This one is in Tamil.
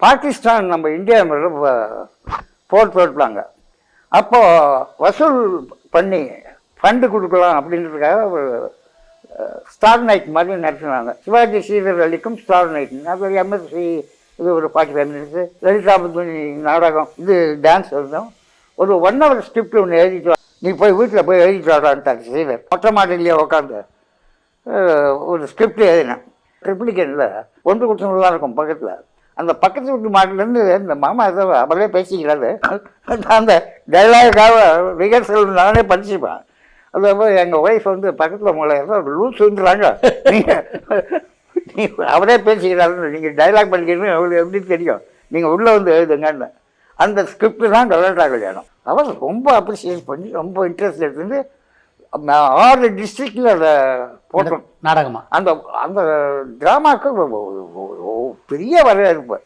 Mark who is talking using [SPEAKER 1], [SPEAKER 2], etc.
[SPEAKER 1] பாகிஸ்தான் நம்ம இந்தியா மேலே போர் போட்டுப்பாங்க. அப்போது வசூல் பண்ணி ஃபண்டு கொடுக்கலாம் அப்படின்றதுக்காக ஸ்டார் நைட் மாதிரி நடத்துனாங்க. சிவாஜி ஸ்ரீதர் அலிக்கும் ஸ்டார் நைட், அது ஒரு எம்எஸ்சி, இது ஒரு 45 மினிட்ஸு. லலிதாபதி நாடகம், இது டான்ஸ் எழுதும். ஒரு 1 hour ஸ்கிரிப்ட் ஒன்று எழுதிட்டு வா, நீ போய் வீட்டில் போய் எழுதிட்டு வாடான்ட்டார் ஸ்ரீதர். மொட்டை மாடிலேயே உட்காந்து ஒரு ஸ்கிரிப்ட் எழுதினேன். ட்ரிப்ளிகேனில் ஒன்று குற்றங்கள்லாம் இருக்கும் பக்கத்தில். அந்த பக்கத்து வீட்டு மாட்டிலேருந்து இந்த மாமா ஏதோ அவரே பேசிக்கிறாரு. அந்த டைலாக்காக ரிஹர்சல் நானே படிச்சுப்பேன். அது போய் எங்கள் ஒய்ஃப் வந்து பக்கத்தில் உங்களை ஏதோ லூஸுன்றாங்க, நீங்கள் அவரே பேசிக்கிறாரு, நீங்கள் டைலாக் படிக்கிறீங்க அவங்களுக்கு எப்படி தெரியும், நீங்கள் உள்ளே வந்து எழுதுங்கன்னு. அந்த ஸ்கிரிப்ட் தான் கல்யாண கல்யாணம். அவர் ரொம்ப அப்ரிஷியேட் பண்ணி ரொம்ப இன்ட்ரெஸ்ட் எடுத்துட்டு 6 டிஸ்ட்ரிக்டில் அதை போட்டோம்
[SPEAKER 2] நாடகமாக.
[SPEAKER 1] அந்த அந்த ட்ராமாவுக்கு பெரிய வரவேற்பு.